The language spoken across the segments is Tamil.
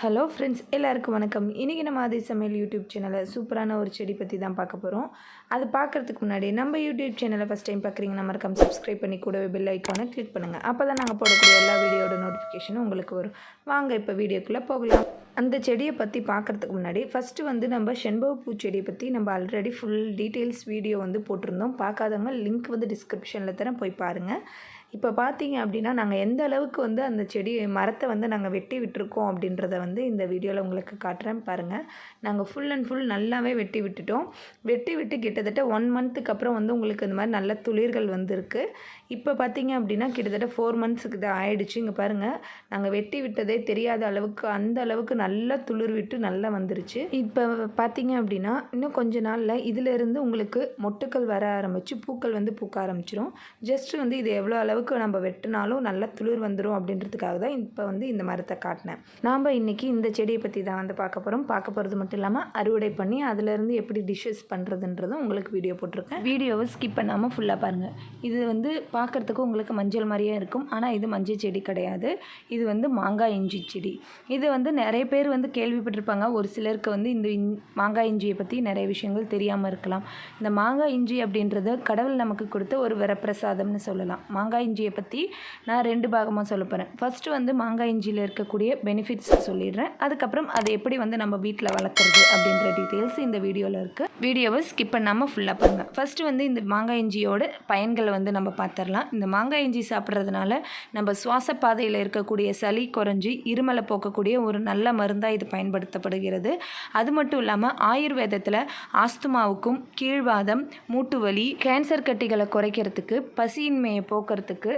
ஹலோ ஃப்ரெண்ட்ஸ், எல்லாருக்கும் வணக்கம். இன்றைக்கி நம்ம ஆதி சமையல் யூடியூப் சேனலில் சூப்பரான ஒரு செடி பற்றி தான் பார்க்க போகிறோம். அது பார்க்குறதுக்கு முன்னாடி நம்ம யூடியூப் சேனலை ஃபஸ்ட் டைம் பார்க்குறீங்கன்னா மறக்காம சப்ஸ்கிரைப் பண்ணி கூடவே பெல் ஐக்கானை கிளிக் பண்ணுங்கள். அப்போ தான் நாங்கள் போடக்கூடிய எல்லா வீடியோட நோட்டிஃபிகேஷனும் உங்களுக்கு வரும். வாங்க இப்போ வீடியோக்குள்ளே போகலாம். அந்த செடியை பற்றி பார்க்குறதுக்கு முன்னாடி ஃபஸ்ட்டு நம்ம செண்பகப்பூ செடியை பற்றி நம்ம ஆல்ரெடி ஃபுல் டீட்டெயில்ஸ் வீடியோ போட்டிருந்தோம். பார்க்காதவங்க லிங்க் டிஸ்கிரிப்ஷனில் தரேன், போய் பாருங்கள். இப்போ பார்த்தீங்க அப்படின்னா நாங்கள் எந்த அளவுக்கு அந்த செடி மரத்தை நாங்கள் வெட்டி விட்டுருக்கோம் அப்படின்றத இந்த வீடியோவில் உங்களுக்கு காட்டுறேன் பாருங்கள். நாங்கள் ஃபுல் அண்ட் ஃபுல் நல்லாவே வெட்டி விட்டுட்டோம். வெட்டி விட்டு கிட்டத்தட்ட 1 மந்த்துக்கு அப்புறம் உங்களுக்கு இந்த மாதிரி நல்ல துளிர்கள் வந்திருக்கு. இப்போ பார்த்தீங்க அப்படின்னா கிட்டத்தட்ட 4 மந்த்ஸுக்கு தான் ஆயிடுச்சு. இங்கே பாருங்கள், நாங்கள் வெட்டி விட்டதே தெரியாத அளவுக்கு அந்த அளவுக்கு நல்லா துளிர் விட்டு நல்லா வந்துருச்சு. இப்போ பார்த்தீங்க அப்படின்னா இன்னும் கொஞ்ச நாளில் இதிலேருந்து உங்களுக்கு மொட்டுக்கள் வர ஆரம்பித்து பூக்கள் பூக்க ஆரம்பிச்சிடும். ஜஸ்ட் இது எவ்வளோ அளவுக்கு நம்ம வெட்டினாலும் நல்லா துளிர் வந்துடும் அப்படின்றதுக்காக தான் இப்போ இந்த மரத்தை காட்டினேன். நாம் இன்றைக்கி இந்த செடியை பற்றி தான் பார்க்க போகிறோம். பார்க்க போகிறது மட்டும் இல்லாமல் அறுவடை பண்ணி அதிலேருந்து எப்படி டிஷ்ஷஸ் பண்ணுறதுன்றதும் உங்களுக்கு வீடியோ போட்டிருக்கேன். வீடியோவை ஸ்கிப் பண்ணாமல் ஃபுல்லாக பாருங்கள். இது பார்க்குறதுக்கு உங்களுக்கு மஞ்சள் மாதிரியே இருக்கும், ஆனால் இது மஞ்சள் செடி கிடையாது. இது மாங்காய் இஞ்சி செடி. இது நிறைய பேர் கேள்விப்பட்டிருப்பாங்க. ஒரு சிலருக்கு இந்த மாங்காய் இஞ்சியை பற்றி நிறைய விஷயங்கள் தெரியாமல் இருக்கலாம். இந்த மாங்காய் இஞ்சி அப்படின்றது கடவுள் நமக்கு கொடுத்த ஒரு வரப்பிரசாதம்னு சொல்லலாம். மாங்காய் இஞ்சியை பற்றி நான் 2 பாகமாக சொல்ல போகிறேன். ஃபஸ்ட்டு மாங்காய் இஞ்சியில் இருக்கக்கூடிய பெனிஃபிட்ஸ் சொல்லிடுறேன். அதுக்கப்புறம் அதை எப்படி நம்ம வீட்டில் வளர்க்குறது அப்படின்ற டீட்டெயில்ஸ் இந்த வீடியோவில் இருக்குது. வீடியோவை ஸ்கிப் பண்ணாமல் ஃபுல்லாக பாருங்கள். ஃபஸ்ட்டு இந்த மாங்காய் இஞ்சியோட பயன்களை நம்ம பார்த்துடலாம். இந்த மாங்காய் இஞ்சி சாப்பிட்றதுனால நம்ம சுவாச பாதையில் இருக்கக்கூடிய சளி குறைஞ்சி இருமலை போக்கக்கூடிய ஒரு நல்ல மருந்தாக இது பயன்படுத்தப்படுகிறது. அது மட்டும் இல்லாமல் ஆயுர்வேதத்தில் ஆஸ்துமாவுக்கும் கீழ்வாதம், மூட்டு வலி, கேன்சர் கட்டிகளை குறைக்கிறதுக்கு, பசியின்மையை போக்குறதுக்கு,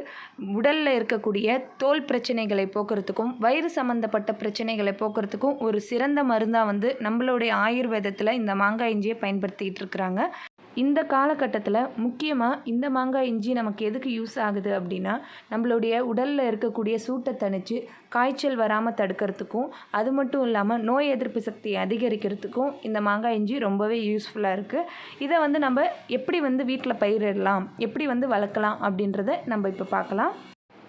உடலில் இருக்கக்கூடிய தோல் பிரச்சனைகளை போக்குறதுக்கும், வயிறு சம்மந்தப்பட்ட பிரச்சனைகளை போக்குறதுக்கும் ஒரு சிறந்த மருந்தாக நம்மளுடைய ஆயுர்வேதத்தில் இந்த மாங்காய் இஞ்சியை பயன்படுத்திகிட்டு இருக்கிறாங்க. இந்த காலகட்டத்தில் முக்கியமாக இந்த மாங்காய் இஞ்சி நமக்கு எதுக்கு யூஸ் ஆகுது அப்படின்னா, நம்மளுடைய உடலில் இருக்கக்கூடிய சூட்டை தணித்து காய்ச்சல் வராமல் தடுக்கிறதுக்கும், அது மட்டும் இல்லாமல் நோய் எதிர்ப்பு சக்தியை அதிகரிக்கிறதுக்கும் இந்த மாங்காய் இஞ்சி ரொம்பவே யூஸ்ஃபுல்லாக இருக்குது. இதை நம்ம எப்படி வீட்டில் பயிரிடலாம், எப்படி வளர்க்கலாம் அப்படின்றத நம்ம இப்போ பார்க்கலாம்.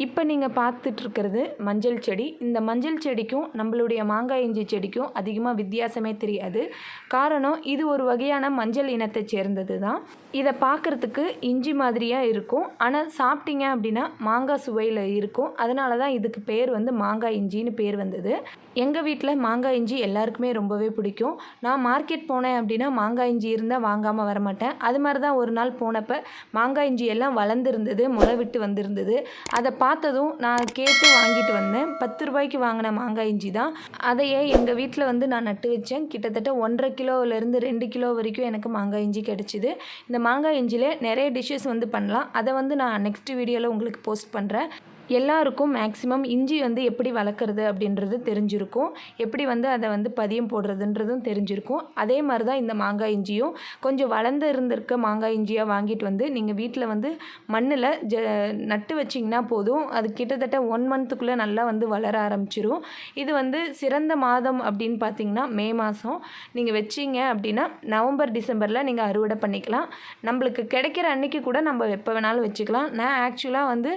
இப்போ நீங்கள் பார்த்துட்ருக்கிறது மஞ்சள் செடி. இந்த மஞ்சள் செடிக்கும் நம்மளுடைய மாங்காய் இஞ்சி செடிக்கும் அதிகமாக வித்தியாசமே தெரியாது. காரணம், இது ஒரு வகையான மஞ்சள் இனத்தை சேர்ந்தது தான். இதை பார்க்குறதுக்கு இஞ்சி மாதிரியாக இருக்கும், ஆனால் சாப்பிட்டீங்க அப்படின்னா மாங்காய் சுவையில் இருக்கும். அதனால தான் இதுக்கு பேர் மாங்காய் இஞ்சின்னு பேர் வந்தது. எங்கள் வீட்டில் மாங்காய் இஞ்சி எல்லாருக்குமே ரொம்பவே பிடிக்கும். நான் மார்க்கெட் போனேன் அப்படின்னா மாங்காய் இஞ்சி இருந்தால் வாங்காமல் வரமாட்டேன். அது மாதிரி தான் ஒரு நாள் போனப்போ மாங்காய் இஞ்சி எல்லாம் வளர்ந்துருந்தது, முளை விட்டு வந்திருந்தது. அதை பார்த்ததும் நான் கேட்டு வாங்கிட்டு வந்தேன். 10 ரூபாய்க்கு வாங்கின மாங்காய் இஞ்சி தான். அதையே எங்கள் வீட்டில் நான் நட்டு வச்சேன். கிட்டத்தட்ட 1.5 கிலோவிலேருந்து 2 கிலோ வரைக்கும் எனக்கு மாங்காய் இஞ்சி கிடச்சிது. இந்த மாங்காய் இஞ்சியில் நிறைய டிஷ்ஷஸ் பண்ணலாம். அதை நான் நெக்ஸ்ட் வீடியோவில் உங்களுக்கு போஸ்ட் பண்ணுறேன். எல்லாருக்கும் மேக்ஸிமம் இஞ்சி எப்படி வளர்க்குறது அப்படின்றது தெரிஞ்சிருக்கும். எப்படி அதை பதியம் போடுறதுன்றதும் தெரிஞ்சிருக்கும். அதே மாதிரி தான் இந்த மாங்காய் இஞ்சியும் கொஞ்சம் வளர்ந்து இருந்திருக்க மாங்காய் இஞ்சியாக வாங்கிட்டு நீங்கள் வீட்டில் மண்ணில் நட்டு வச்சிங்கன்னா போதும். அது கிட்டத்தட்ட 1 மந்த்துக்குள்ளே நல்லா வளர ஆரம்பிச்சிரும். இது சிறந்த மாதம் அப்படின்னு பார்த்தீங்கன்னா மே மாதம். நீங்கள் வச்சிங்க அப்படின்னா நவம்பர் டிசம்பரில் நீங்கள் அறுவடை பண்ணிக்கலாம். நம்மளுக்கு கிடைக்கிற அன்னைக்கு கூட நம்ம எப்போ வேணாலும் வச்சுக்கலாம். நான் ஆக்சுவலாக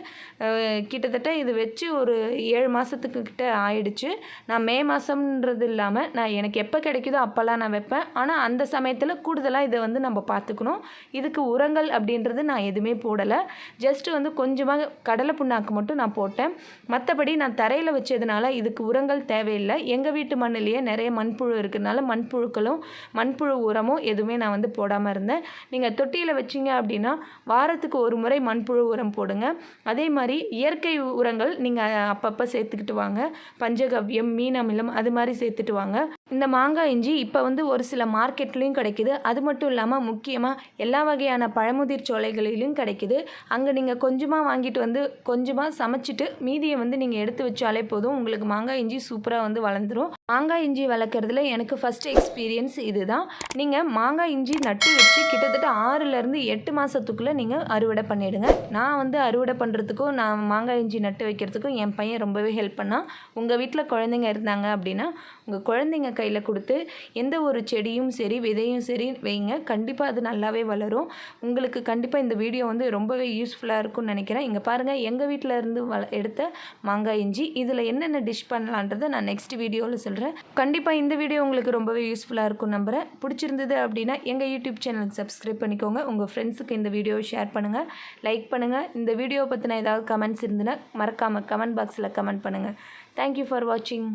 கிட்டத்தட்ட இது வச்சு ஒரு 7 மாதத்துக்கு கிட்ட ஆயிடுச்சு. நான் மே மாதம்ன்றது இல்லாமல் நான் எனக்கு எப்போ கிடைக்குதோ அப்போல்லாம் நான் வைப்பேன். ஆனால் அந்த சமயத்தில் கூடுதலாக இதை நம்ம பார்த்துக்கணும். இதுக்கு உரங்கள் அப்படின்றது நான் எதுவுமே போடலை. ஜஸ்ட்டு கொஞ்சமாக கடலை புண்ணாக்கு மட்டும் நான் போட்டேன். மற்றபடி நான் தரையில் வச்சதுனால இதுக்கு உரங்கள் தேவையில்லை. எங்கள் வீட்டு மண்ணிலேயே நிறைய மண்புழு இருக்கிறதுனால மண்புழுக்களும் மண்புழு உரமும் எதுவுமே நான் போடாமல் இருந்தேன். நீங்கள் தொட்டியில் வச்சிங்க அப்படின்னா வாரத்துக்கு ஒரு முறை மண்புழு உரம் போடுங்க. அதே மாதிரி இயற்கை உரங்கள் நீங்கள் அப்பப்போ சேர்த்துக்கிட்டு வாங்க. பஞ்சகவ்யம், மீன் அமிலம் அது மாதிரி சேர்த்துட்டு வாங்க. இந்த மாங்காய் இஞ்சி இப்போ ஒரு சில மார்க்கெட்லேயும் கிடைக்கிது. அது மட்டும் இல்லாமல் முக்கியமாக எல்லா வகையான பழமுதிர் சோலைகளிலும் கிடைக்கிது. அங்கே நீங்கள் கொஞ்சமாக வாங்கிட்டு கொஞ்சமாக சமைச்சிட்டு மீதியை நீங்கள் எடுத்து வச்சாலே போதும். உங்களுக்கு மாங்காய் இஞ்சி சூப்பராக வளர்ந்துடும். மாங்காய் இஞ்சி வளர்க்குறதுல எனக்கு ஃபஸ்ட்டு எக்ஸ்பீரியன்ஸ் இது தான். நீங்கள் மாங்காய் இஞ்சி நட்டு வச்சு கிட்டத்தட்ட 6லேருந்து 8 மாதத்துக்குள்ளே நீங்கள் அறுவடை பண்ணிவிடுங்க. நான் அறுவடை பண்ணுறதுக்கும் நான் மாங்காய் மாங்காய் இஞ்சி நட்டு வைக்கிறதுக்கும் என் பையன் ரொம்பவே ஹெல்ப் பண்ணான். உங்கள் வீட்டில் குழந்தைங்க இருந்தாங்க அப்படின்னா உங்கள் குழந்தைங்க கையில் கொடுத்து எந்த ஒரு செடியும் சரி விதையும் சரி வைங்க. கண்டிப்பாக அது நல்லாவே வளரும். உங்களுக்கு கண்டிப்பாக இந்த வீடியோ வந்து ரொம்பவே யூஸ்ஃபுல்லாக இருக்கும்னு நினைக்கிறேன். இங்கே பாருங்கள், எங்கள் வீட்டில் இருந்து எடுத்த மாங்காய் இஞ்சி இதில் என்னென்ன டிஷ் பண்ணலான்றதை நான் நெக்ஸ்ட் வீடியோவில் சொல்கிறேன். கண்டிப்பாக இந்த வீடியோ உங்களுக்கு ரொம்பவே யூஸ்ஃபுல்லாக இருக்கும் நம்புகிறேன். பிடிச்சிருந்தது அப்படின்னா எங்கள் யூடியூப் சேனலுக்கு சப்ஸ்கிரைப் பண்ணிக்கோங்க. உங்கள் ஃப்ரெண்ட்ஸுக்கு இந்த வீடியோவை ஷேர் பண்ணுங்கள், லைக் பண்ணுங்கள். இந்த வீடியோ பற்றின ஏதாவது கமெண்ட்ஸ் இருந்துன்னா மறக்காமல் கமெண்ட் பாக்ஸில் கமெண்ட் பண்ணுங்கள். தேங்க்யூ ஃபார் வாட்சிங்.